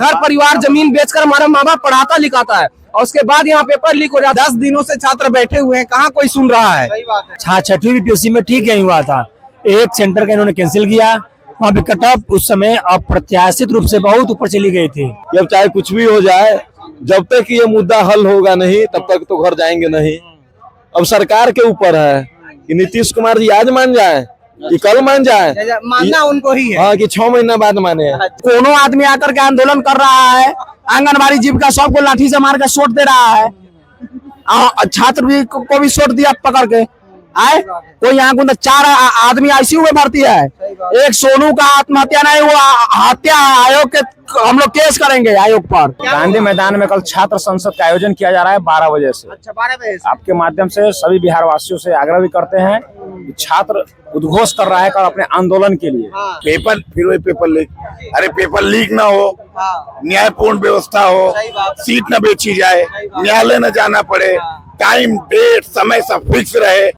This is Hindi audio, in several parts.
घर परिवार जमीन बेचकर हमारा माँ बाप पढ़ाता लिखाता है और उसके बाद यहाँ पेपर लीक हो जाता है। 10 दिनों से छात्र बैठे हुए हैं, कहाँ कोई सुन रहा है। छठवीं बीपीएससी में ठीक नहीं हुआ था, एक सेंटर का इन्होंने कैंसिल किया, वहाँ पे कट ऑफ उस समय अप्रत्याशित रूप से बहुत ऊपर चली गई थी। जब चाहे कुछ भी हो जाए, जब तक ये मुद्दा हल होगा नहीं तब तक तो घर जाएंगे नहीं। अब सरकार के ऊपर है कि नीतीश कुमार जी आज मान जाए कि कल मान जाए, मानना उनको ही है। हाँ कि 6 महीना बाद माने। कोनो आदमी आकर के आंदोलन कर रहा है, आंगनबाड़ी जीविका सबको लाठी से मार कर सोट दे रहा है, छात्र भी को भी सोट दिया पकड़ के आए। कोई यहाँ को 4 आदमी आईसीयू में भर्ती है, एक सोनू का आत्महत्या नहीं, वो हत्या आयोग के हम लोग केस करेंगे आयोग पर। गांधी मैदान में कल छात्र संसद का आयोजन किया जा रहा है 12 बजे से। अच्छा, 12 बजे से। आपके माध्यम से सभी बिहार वासियों से आग्रह भी करते हैं कि छात्र उद्घोष कर रहा है कल अपने आंदोलन के लिए। पेपर फिर वही पेपर लीक, अरे पेपर लीक ना हो, न्यायपूर्ण व्यवस्था हो, सीट न बेची जाए, न्यायालय न जाना पड़े, टाइम डेट समय सब फिक्स रहे।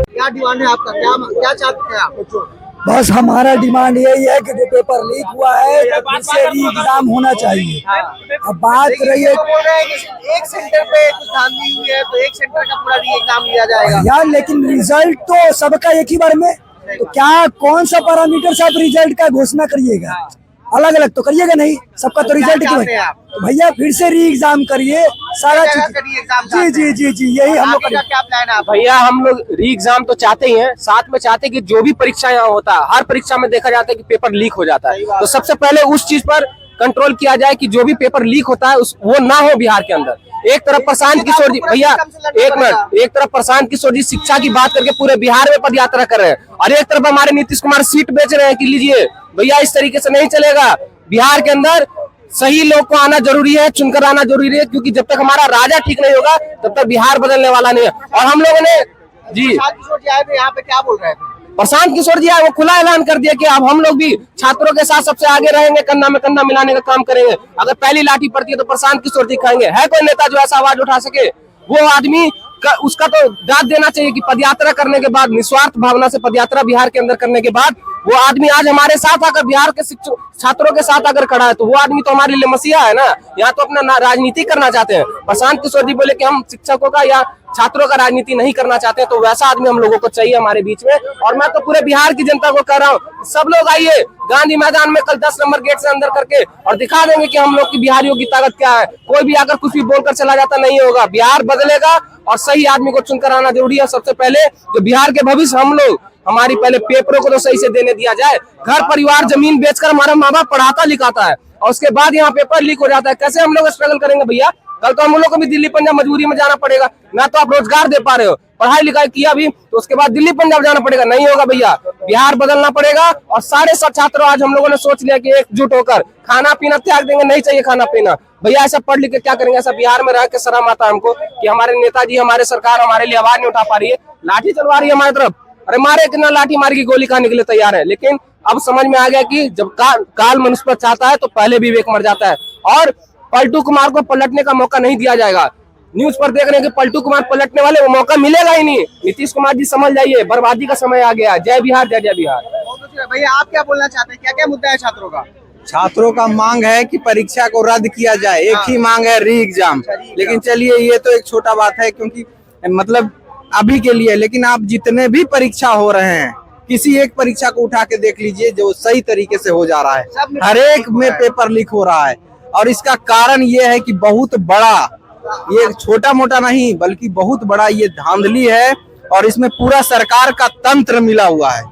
क्या डिमांड है आपका, क्या चाहते हैं आप? बस हमारा डिमांड यही है कि जो पेपर लीक हुआ है तो फिर से एग्जाम होना चाहिए। अब बात रही है, बोल रहे हैं कि एक सेंटर पे कुछ धांधली हुई है तो एक सेंटर का पूरा एग्जाम लिया जाएगा यार, लेकिन रिजल्ट तो सबका एक ही बार में, तो क्या कौन सा पैरामीटर से आप रिजल्ट का घोषणा करिएगा? अलग अलग तो करिएगा नहीं, सबका तो रिजल्ट क्या क्यों है? तो भैया फिर से री एग्जाम करिए सारा चीज। जी जी जी जी, यही हम लोग क्या प्लान है? भैया हम लोग री एग्जाम तो चाहते ही हैं, साथ में चाहते हैं कि जो भी परीक्षा यहाँ होता है, हर परीक्षा में देखा जाता है कि पेपर लीक हो जाता है, तो सबसे पहले उस चीज पर कंट्रोल किया जाए कि जो भी पेपर लीक होता है वो ना हो बिहार के अंदर। एक तरफ प्रशांत किशोर जी, भैया एक मिनट, एक तरफ प्रशांत किशोर जी शिक्षा की बात करके पूरे बिहार में पद यात्रा कर रहे हैं और एक तरफ हमारे नीतीश कुमार सीट बेच रहे हैं कि लीजिए भैया, इस तरीके से नहीं चलेगा। बिहार के अंदर सही लोग को आना जरूरी है, चुनकर आना जरूरी है, क्योंकि जब तक हमारा राजा ठीक नहीं होगा तब तक बिहार बदलने वाला नहीं है। और हम लोगों ने जी किशोर जी आए थे यहाँ पे, क्या बोल रहे थे? प्रशांत किशोर जी आए, वो खुला ऐलान कर दिया कि अब हम लोग भी छात्रों के साथ सबसे आगे रहेंगे, कन्ना में कन्ना मिलाने का काम करेंगे। अगर पहली लाठी पड़ती है तो प्रशांत किशोर जी खाएंगे। है कोई नेता जो ऐसा आवाज उठा सके? वो आदमी उसका तो दाद देना चाहिए कि पदयात्रा करने के बाद, निस्वार्थ भावना से पदयात्रा बिहार के अंदर करने के बाद वो आदमी आज हमारे साथ आकर बिहार के छात्रों के साथ आकर खड़ा है, तो वो आदमी तो हमारे लिए मसीहा है ना। यहाँ तो अपना राजनीति करना चाहते हैं। प्रशांत किशोर जी बोले कि हम शिक्षकों का या छात्रों का राजनीति नहीं करना चाहते, तो वैसा आदमी हम लोगों को चाहिए हमारे बीच में। और मैं तो पूरे बिहार की जनता को कह रहा हूँ, सब लोग आइए गांधी मैदान में कल 10 नंबर गेट से अंदर करके और दिखा देंगे कि हम लोग की बिहारियों की ताकत क्या है। कोई भी आकर कुछ भी बोलकर चला जाता नहीं होगा, बिहार बदलेगा और सही आदमी को चुनकर आना जरूरी है। सबसे पहले जो बिहार के भविष्य हम लोग, हमारी पहले पेपरों को तो सही से देने दिया जाए। घर परिवार जमीन बेचकर हमारा माँ बाप पढ़ाता लिखाता है और उसके बाद यहाँ पेपर लीक हो जाता है। कैसे हम लोग स्ट्रगल करेंगे भैया? कल तो हम लोग को भी दिल्ली पंजाब मजबूरी में जाना पड़ेगा। ना तो आप रोजगार दे पा रहे हो, पढ़ाई लिखाई किया भी तो उसके बाद दिल्ली पंजाब जाना पड़ेगा, नहीं होगा भैया। बिहार बदलना पड़ेगा और सारे सब छात्रों आज हम लोगों ने सोच लिया कि एकजुट होकर खाना पीना त्याग देंगे, नहीं चाहिए खाना पीना। भैया ऐसा पढ़ लिख के क्या करेंगे? ऐसा बिहार में रह के शर्म आता है हमको कि हमारे नेताजी, हमारे सरकार हमारे लिए आवाज नहीं उठा पा रही है, लाठी चलवा रही है हमारी तरफ। अरे मारे कितना लाठी मार की गोली खाने के लिए तैयार है। लेकिन अब समझ में आ गया कि जब काल मनुष्य पर चाहता है तो पहले भी विवेक मर जाता है और पलटू कुमार को पलटने का मौका नहीं दिया जाएगा। न्यूज पर देख रहे हैं कि पलटू कुमार पलटने वाले, वो मौका मिलेगा ही नहीं। नीतीश कुमार जी समझ जाइए, बर्बादी का समय आ गया। जय बिहार, जय जय बिहार। भैया आप क्या बोलना चाहते हैं, क्या क्या मुद्दा है छात्रों का? छात्रों का मांग है कि परीक्षा को रद्द किया जाए, एक ही मांग है, री एग्जाम। लेकिन चलिए ये तो एक छोटा बात है, क्योंकि मतलब अभी के लिए, लेकिन आप जितने भी परीक्षा हो रहे हैं, किसी एक परीक्षा को उठा के देख लीजिए जो सही तरीके से हो जा रहा है। हर एक में पेपर लीक हो रहा है और इसका कारण ये है कि बहुत बड़ा, ये छोटा मोटा नहीं बल्कि बहुत बड़ा ये धांधली है और इसमें पूरा सरकार का तंत्र मिला हुआ है।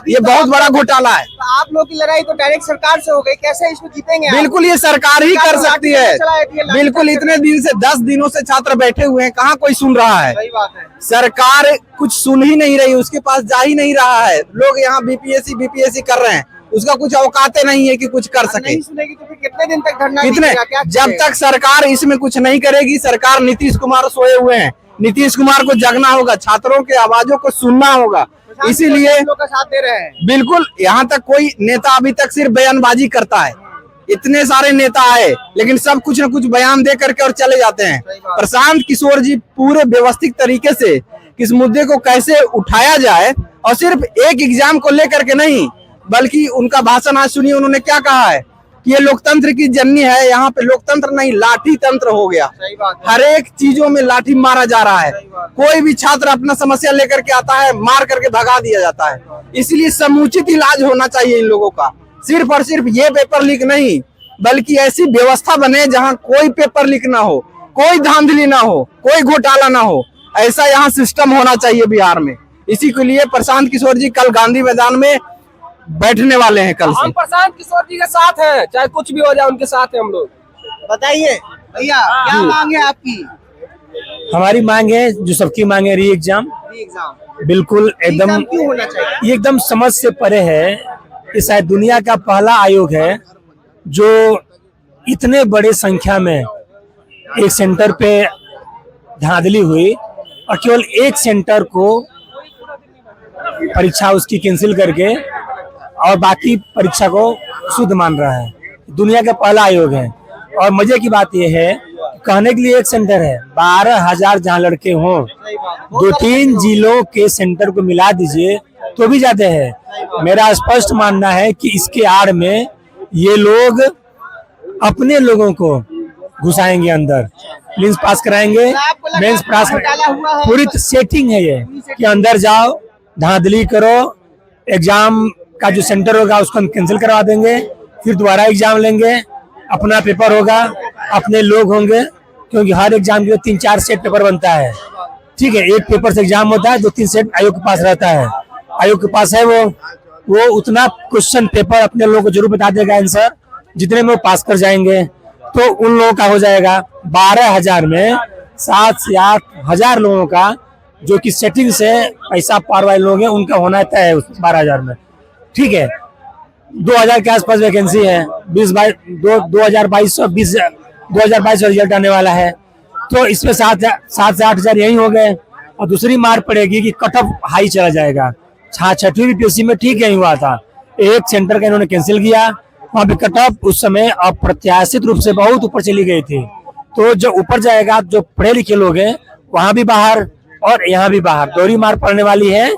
ये बहुत बड़ा घोटाला है। तो आप लोग की लड़ाई तो डायरेक्ट सरकार से हो गई, कैसे इसको जीतेंगे? बिल्कुल ये सरकार ही कर सकती है। बिल्कुल, इतने दिन से 10 दिनों से छात्र बैठे हुए हैं, कहाँ कोई सुन रहा है? सही बात है। सरकार कुछ सुन ही नहीं रही, उसके पास जा ही नहीं रहा है। लोग यहाँ बीपीएससी कर रहे हैं, उसका कुछ औकाते नहीं है कि कुछ कर सके। नहीं सुनेगी तो फिर कितने दिन तक धरना? कितने, जब तक सरकार इसमें कुछ नहीं करेगी, सरकार नीतीश कुमार सोए हुए हैं, नीतीश कुमार को जगना होगा, छात्रों के आवाजों को सुनना होगा। इसीलिए का साथ दे रहे हैं। बिल्कुल, यहाँ तक कोई नेता अभी तक सिर्फ बयानबाजी करता है। इतने सारे नेता आए लेकिन सब कुछ न कुछ बयान दे करके और चले जाते हैं। प्रशांत किशोर जी पूरे व्यवस्थित तरीके से इस मुद्दे को कैसे उठाया जाए और सिर्फ एक एग्जाम को लेकर के नहीं, बल्कि उनका भाषण आज सुनिए, उन्होंने क्या कहा है कि ये लोकतंत्र की जननी है, यहाँ पे लोकतंत्र नहीं लाठी तंत्र हो गया। हर एक चीजों में लाठी मारा जा रहा है। कोई भी छात्र अपना समस्या लेकर के आता है, मार करके भगा दिया जाता है। इसलिए समुचित इलाज होना चाहिए इन लोगों का। सिर्फ और सिर्फ ये पेपर लीक नहीं, बल्कि ऐसी व्यवस्था बने जहाँ कोई पेपर लीक ना हो, कोई धांधली ना हो, कोई घोटाला ना हो। ऐसा यहाँ सिस्टम होना चाहिए बिहार में। इसी के लिए प्रशांत किशोर जी कल गांधी मैदान में बैठने वाले हैं कल से। हम प्रशांत किशोर जी के साथ हैं, चाहे कुछ भी हो जाए उनके साथ हैं हम लोग। बताइए भैया, क्या मांग है आपकी? हमारी मांग है, जो सबकी मांग है, री एग्जाम। एग्जाम बिल्कुल एकदम क्यों होना चाहिए? ये एकदम समझ से परे है कि शायद दुनिया का पहला आयोग है जो इतने बड़े संख्या में एक सेंटर पे धांधली हुई और केवल एक सेंटर को परीक्षा उसकी कैंसिल करके और बाकी परीक्षा को शुद्ध मान रहा है। दुनिया का पहला आयोग है। और मजे की बात यह है, कहने के लिए एक सेंटर है, 12,000 जहाँ लड़के हों, 2-3 जिलों के सेंटर को मिला दीजिए तो भी ज्यादा है। मेरा स्पष्ट मानना है कि इसके आड़ में ये लोग अपने लोगों को घुसाएंगे अंदर, मेंस पास कराएंगे, मेंस पास, पूरी सेटिंग है ये कि अंदर जाओ, धांधली करो, एग्जाम का जो सेंटर होगा उसको हम कैंसिल करवा देंगे, फिर दोबारा एग्जाम लेंगे, अपना पेपर होगा, अपने लोग होंगे, क्योंकि हर एग्जाम के 3-4 सेट पेपर बनता है। ठीक है, एक पेपर से एग्जाम होता है, 2-3 सेट आयोग के पास रहता है। आयोग के पास है वो उतना क्वेश्चन पेपर अपने लोगों को जरूर बता देगा आंसर, जितने में वो पास कर जाएंगे तो उन लोगों का हो जाएगा। 12,000 में 7 से 8 हजार लोगों का, जो कि सेटिंग से पैसा पार वाले लोग हैं, उनका होना तय है उस 12,000 में। ठीक है, 2,000 के आसपास वैकेंसी है, 2022 रिजल्ट आने वाला है, तो इसमें 7 से 8 हजार यही हो गए। और दूसरी मार पड़ेगी कि कट ऑफ हाई चला जाएगा। 6वीं पीयूसी में ठीक यही हुआ था, एक सेंटर का इन्होंने कैंसिल किया, वहाँ पे कट ऑफ उस समय अप्रत्याशित रूप से बहुत ऊपर चली गई थी। तो जो ऊपर जाएगा, जो पढ़े लिखे लोग हैं वहाँ भी बाहर और यहाँ भी बाहर, दोहरी मार पड़ने वाली है।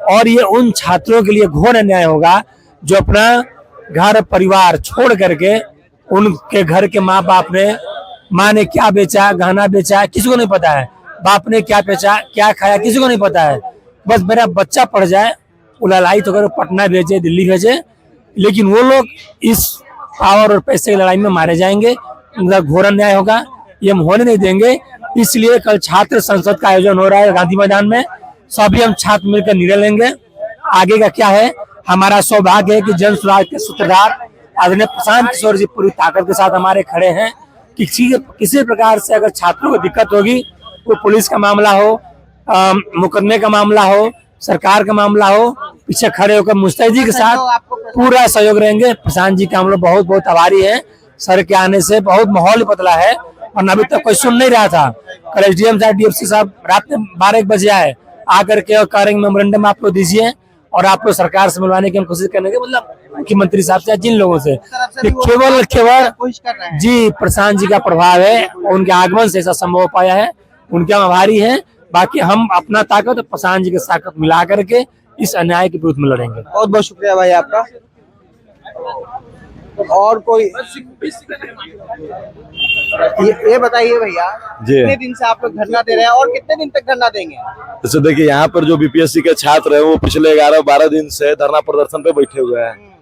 और ये उन छात्रों के लिए घोर अन्याय होगा जो अपना घर परिवार छोड़ करके, उनके घर के माँ बाप ने, माँ ने क्या बेचा, गहना बेचा, किसी को नहीं पता है, बाप ने क्या बेचा, क्या खाया, किसी को नहीं पता है। बस मेरा बच्चा पढ़ जाए, उलालाई तो करो, पटना भेजे, दिल्ली भेजे, लेकिन वो लोग इस पावर और पैसे की लड़ाई में मारे जाएंगे। उनका घोर अन्याय होगा, ये हम होने नहीं देंगे। इसलिए कल छात्र संसद का आयोजन हो रहा है गांधी मैदान में। सभी हम छात्र मिलकर निर्णय लेंगे आगे का क्या है। हमारा सौभाग्य है कि जन स्वराज के सूत्रधार आदरणीय प्रशांत किशोर जी पूरी ताकत के साथ हमारे खड़े हैं। किसी प्रकार से अगर छात्रों को दिक्कत होगी, वो पुलिस का मामला हो, मुकदमे का मामला हो, सरकार का मामला हो, पीछे खड़े होकर मुस्तैदी के साथ पूरा सहयोग रहेंगे। प्रशांत जी का हम लोग बहुत बहुत आभारी है। सर के आने से बहुत माहौल बदला है, और अभी तक कोई सुन नहीं रहा था। कल एसडीएम साहब, डीएफसी साहब रात में 12-1 बजे आए, आकर के और करेंगे मेमोरेंडम आप लोग दीजिए और आप लोग सरकार से मिलवाने की हम कोशिश करेंगे, मतलब मुख्यमंत्री साहब से, जिन लोगों से। केवल जी प्रशांत जी का प्रभाव है, उनके आगमन से ऐसा संभव हो पाया है, उनके हम आभारी हैं। बाकी हम अपना ताकत प्रशांत जी की ताकत मिला करके इस अन्याय के विरुद्ध में लड़ेंगे। बहुत बहुत शुक्रिया भाई आपका। और कोई ये बताइए भैया, कितने दिन से आप लोग धरना दे रहे हैं और कितने दिन तक धरना देंगे? जैसे देखिए, यहाँ पर जो बीपीएससी के छात्र हैं वो पिछले 11-12 दिन से धरना प्रदर्शन पे बैठे हुए हैं।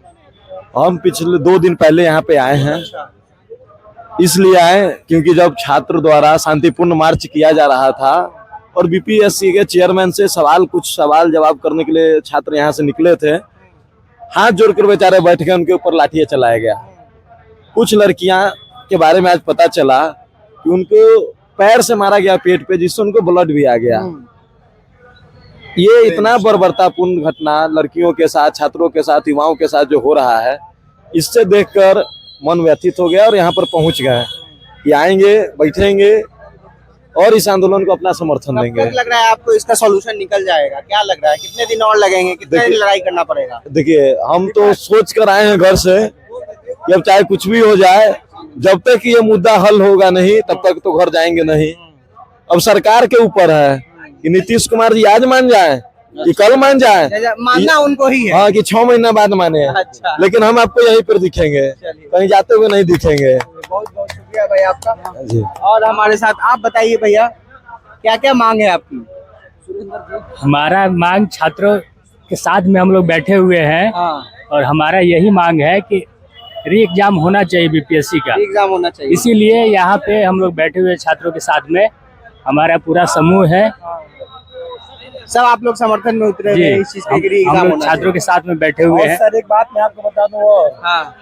हम पिछले 2 दिन पहले यहाँ पे आए हैं, इसलिए आए क्योंकि जब छात्र द्वारा शांतिपूर्ण मार्च किया जा रहा था और बीपीएससी के चेयरमैन से कुछ सवाल जवाब करने के लिए छात्र यहाँ से निकले थे, हाथ जोड़कर बेचारे बैठ गए, उनके ऊपर लाठियां चलाया गया। कुछ लड़कियां के बारे में आज पता चला कि उनको पैर से मारा गया पेट पे, जिससे उनको ब्लड भी आ गया। ये इतना बर्बरतापूर्ण घटना लड़कियों के साथ, छात्रों के साथ, युवाओं के साथ जो हो रहा है, इससे देखकर मन व्यथित हो गया और यहाँ पर पहुंच गए कि आएंगे, बैठेंगे और इस आंदोलन को अपना समर्थन देंगे। लग रहा है आपको इसका सॉल्यूशन निकल जाएगा? क्या लग रहा है, कितने दिन और लगेंगे, कितने दिन लड़ाई करना पड़ेगा? देखिए, हम तो सोच कर आए हैं घर से कि अब चाहे कुछ भी हो जाए, जब तक ये मुद्दा हल होगा नहीं तब तक तो घर जाएंगे नहीं। अब सरकार के ऊपर है कि नीतीश कुमार जी आज मान जाए कि कल मान जाए, मानना उनको ही है। हाँ कि 6 महीना बाद माने। अच्छा। लेकिन हम आपको यहीं पर दिखेंगे, कहीं जाते हुए नहीं दिखेंगे। बहुत बहुत शुक्रिया भाई आपका जी। और हमारे साथ आप बताइए भैया क्या क्या मांग है आपकी? हमारा मांग छात्रों के साथ में हम लोग बैठे हुए हैं और हमारा यही मांग है कि री एग्जाम होना चाहिए बीपीएससी का, एग्जाम होना चाहिए। इसीलिए यहाँ पे हम लोग बैठे हुए छात्रों के साथ में हमारा पूरा समूह है। सब आप लोग समर्थन में उतरे हुए हैं इस चीज के लिए हम एग्जाम लोग होना छात्रों के साथ में बैठे हुए हैं। सर एक बात मैं आपको बता दूं, और हाँ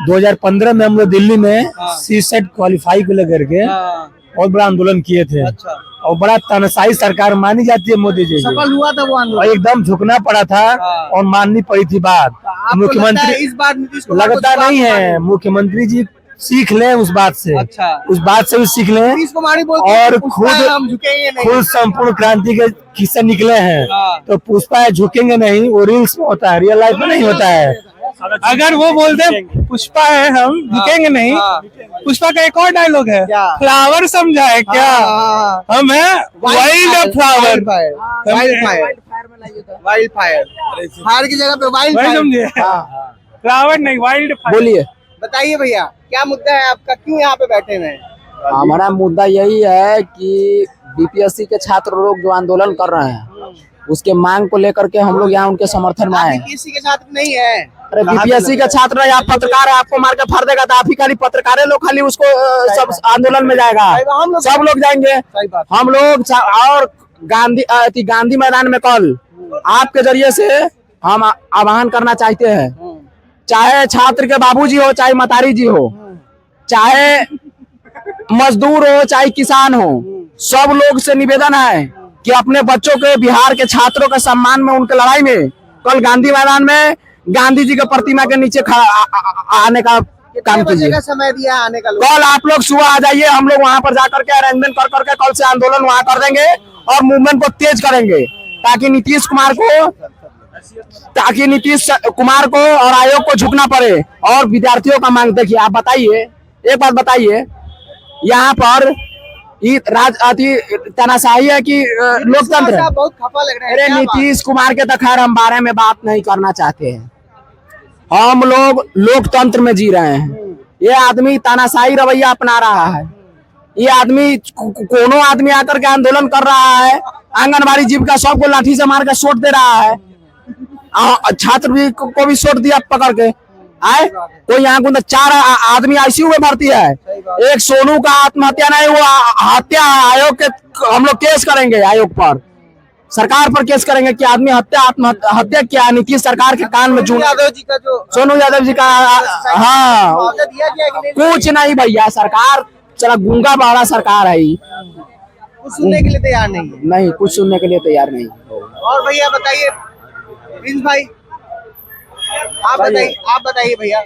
2015 में हम लोग दिल्ली में सीसेट क्वालिफाई को लेकर के हाँ। बहुत बड़ा आंदोलन किए थे अच्छा। और बड़ा तानाशाही सरकार मानी जाती है मोदी जी की। सफल हुआ था वो और आंदोलन? एकदम झुकना पड़ा था और माननी पड़ी थी बात। आपको लगता है मुख्यमंत्री इस बार नीतीश कुमार को लगता जवाब नहीं है, मारेंगे? मुख्यमंत्री जी सीख लें उस बात से। अच्छा। उस बात से भी सीख लें नीतीश कुमार ही बोलते हैं और कि पुष्पा है, हम झुकेंगे नहीं। खुद संपूर्ण क्रांति के किस्से निकले हैं। हाँ। तो पुष्पा है झुकेंगे नहीं, वो रील्स में होता है, रियल लाइफ में नहीं होता है। अगर वो बोलते पुष्पा है हम झुकेंगे नहीं, हाँ। पुष्पा का एक और डायलॉग है, क्या? फ्लावर समझा है क्या? हाँ। हम है wild flower. Wild fire fire की जगह पे वाइल्ड वही फायर। समझे, फ्लावर नहीं वाइल्ड। बोलिए। बताइए भैया क्या मुद्दा है आपका, क्यों यहाँ पे बैठे हुए हैं? हमारा मुद्दा यही है कि बीपीएससी के छात्र लोग जो आंदोलन कर रहे हैं उसके मांग को लेकर के हम लोग यहाँ उनके समर्थन में आए। बीपीएससी के छात्र नहीं है। अरे बीपीएससी का छात्र है, आप पत्रकार है, आपको मार के फाड़ देगा तो आप ही खाली पत्रकार लोग खाली उसको सब आंदोलन में जाएगा, सब लोग जाएंगे। सही बात। हम लोग और गांधी मैदान में कल आपके जरिए से हम आह्वान करना चाहते हैं, चाहे छात्र के बाबूजी हो, चाहे मतारी जी हो, चाहे मजदूर हो, चाहे किसान हो, सब लोग से निवेदन है कि अपने बच्चों के, बिहार के छात्रों के सम्मान में, उनके लड़ाई में कल गांधी मैदान में गांधी जी के प्रतिमा के नीचे आने का काम कीजिए। का समय दिया आने का? कल आप लोग सुबह आ जाइए, हम लोग वहां पर जाकर के अरेंजमेंट कर करके कल से आंदोलन वहां कर देंगे और मूवमेंट को तेज करेंगे ताकि नीतीश कुमार को और आयोग को झुकना पड़े। और विद्यार्थियों का मांग देखिए, आप बताइए, एक बात बताइए, यहाँ पर तानाशाही है कि लोकतंत्र है? बहुत खफा लग रहा है। अरे नीतीश कुमार के तो खैर हम बारे में बात नहीं करना चाहते हैं, हम लोग लोकतंत्र में जी रहे हैं। ये आदमी तानाशाही रवैया अपना रहा है, ये आदमी कोनो आदमी आकर के आंदोलन कर रहा है, आंगनबाड़ी जीविका सबको लाठी से मार के सोट दे रहा है, छात्र भी को भी सोट दिया पकड़ के। आए कोई यहाँ को 4 आदमी आईसीयू में भर्ती है, एक सोनू का आत्महत्या नहीं हुआ, हत्या आयोग के हम लोग केस करेंगे, आयोग पर, सरकार पर केस करेंगे कि आदमी आत्महत्या किया। नीतीश सरकार के कान में सोनू यादव जी का जो सोनू यादव जी का, हाँ मुआवजा दिया गया कि नहीं? कुछ नहीं भैया, सरकार चला गूंगा बाड़ा सरकार है, कुछ सुनने के लिए तैयार नहीं है। नहीं कुछ सुनने के लिए तैयार नहीं। और भैया बताइए प्रिंस भाई, आप बताइए भैया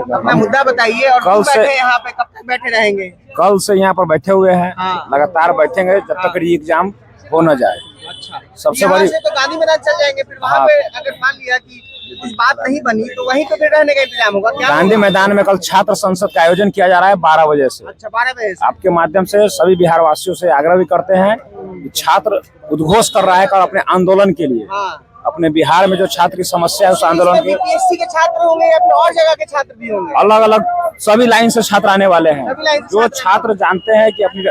अपना मुद्दा बताइए और क्यों बैठे यहाँ पे, कब तक बैठे रहेंगे? कल से यहाँ पर बैठे हुए हैं, हाँ। लगातार बैठेंगे जब तक री एग्जाम हो न जाए। अच्छा, सबसे यहाँ बड़ी से तो गांधी मैदान चल जाएंगे, फिर वहाँ हाँ। पे अगर मान लिया कि कुछ बात नहीं बनी तो वहीं तो फिर रहने का इंतजाम होगा क्या? गांधी मैदान में कल छात्र संसद का आयोजन किया जा रहा है 12 बजे से। अच्छा 12 बजे से। आपके माध्यम से सभी बिहार वासियों से आग्रह भी करते हैं कि छात्र उद्घोष कर रहा है कल अपने आंदोलन के लिए, हाँ। अपने बिहार में जो छात्र की समस्या है उस आंदोलन के, बीपीएससी के छात्र होंगे या फिर और जगह के छात्र भी होंगे? अलग अलग सभी लाइन से छात्र आने वाले हैं। सभी लाइन से जो छात्र जानते हैं कि अपनी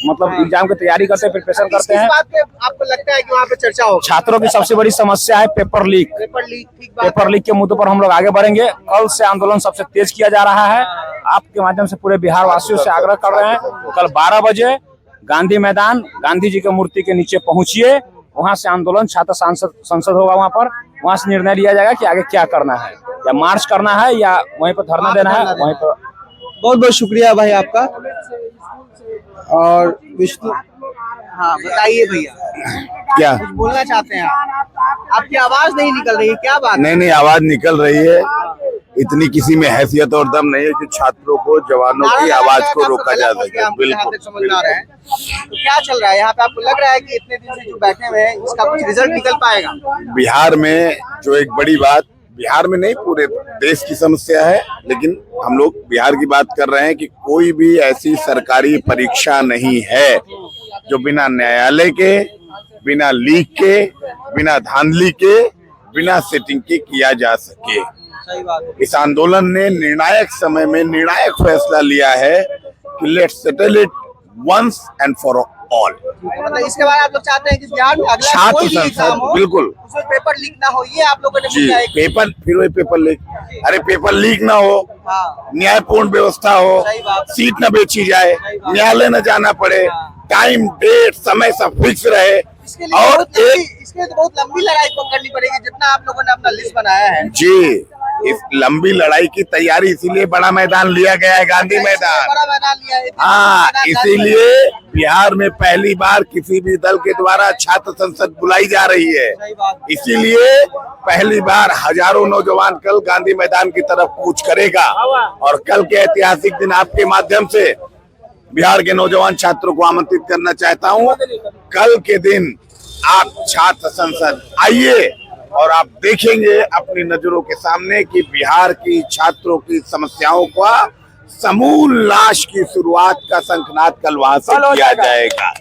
मतलब एग्जाम की तैयारी करते हैं, प्रिपरेशन करते किस हैं। बात पे आपको लगता है कि वहाँ पे चर्चा होगी? छात्रों की सबसे बड़ी समस्या है पेपर लीक। पेपर लीक, ठीक बात पेपर लीक के मुद्दे पर हम लोग आगे बढ़ेंगे। कल से आंदोलन सबसे तेज किया जा रहा है। आपके माध्यम से पूरे बिहार वासियों से आग्रह कर रहे हैं, कल 12 बजे गांधी मैदान, गांधी जी की मूर्ति के नीचे पहुंचिए। वहां से आंदोलन छात्र संसद होगा, वहां से निर्णय लिया जाएगा कि आगे क्या करना है, या मार्च करना है या वहीं पर धरना देना है। वहीं पर बहुत बहुत शुक्रिया भाई आपका। और विष्णु, हाँ बताइए भैया, क्या कुछ बोलना चाहते हैं आप? आपकी आवाज नहीं निकल रही है, क्या बात? नहीं आवाज निकल रही है। इतनी किसी में हैसियत और दम नहीं है कि छात्रों को, जवानों की आवाज को रोका जा सके। बिल्कुल समझदार है। तो क्या चल रहा है यहाँ पे? आपको लग रहा है कि इतने दिन से जो बैठे हुए हैं इसका कुछ रिजल्ट निकल पाएगा? बिहार में जो एक बड़ी बात, बिहार में नहीं पूरे देश की समस्या है, लेकिन हम लोग बिहार की बात कर रहे हैं कि कोई भी ऐसी सरकारी परीक्षा नहीं है जो बिना न्यायालय के, बिना लीक के, बिना धांधली के, बिना सेटिंग के किया जा सके। सही बात है। इस आंदोलन ने निर्णायक समय में निर्णायक फैसला लिया है कि let's settle it once and for all. मतलब इसके बाद आप लोग चाहते हैं कि बिहार में अगला छात्र कोई भी संसद, एग्जाम हो, बिल्कुल। उसमें पेपर लीक ना हो, ये आप लोगों ने जी, मुद्दा है कि- पेपर फिर वही पेपर लीक, अरे पेपर लीक ना हो, हाँ, न्यायपूर्ण व्यवस्था हो, सही बात। सीट न बेची जाए, बात। न्यायालय न जाना पड़े, टाइम डेट समय सब फिक्स रहे। इसके लिए और बहुत लंबी- इसके लिए तो बहुत लंबी लड़ाई करनी पड़ेगी, जितना आप लोगों ने अपना लिस्ट बनाया है। जी, इस लंबी लड़ाई की तैयारी इसीलिए बड़ा मैदान लिया गया है, गांधी मैदान। बड़ा मैदान लिया है। हाँ, मैदान इसीलिए बिहार में पहली बार किसी भी दल के द्वारा छात्र संसद बुलाई जा रही है। सही बात। इसीलिए पहली बार हजारों नौजवान कल गांधी मैदान की तरफ कूच करेगा और कल के ऐतिहासिक दिन आपके माध्यम से बिहार के नौजवान छात्रों को आमंत्रित करना चाहता हूँ। कल के दिन आप छात्र संसद आइए और आप देखेंगे अपनी नजरों के सामने कि बिहार की छात्रों की समस्याओं का समूल नाश की शुरुआत का शंखनाद कल वहां से किया जाएगा।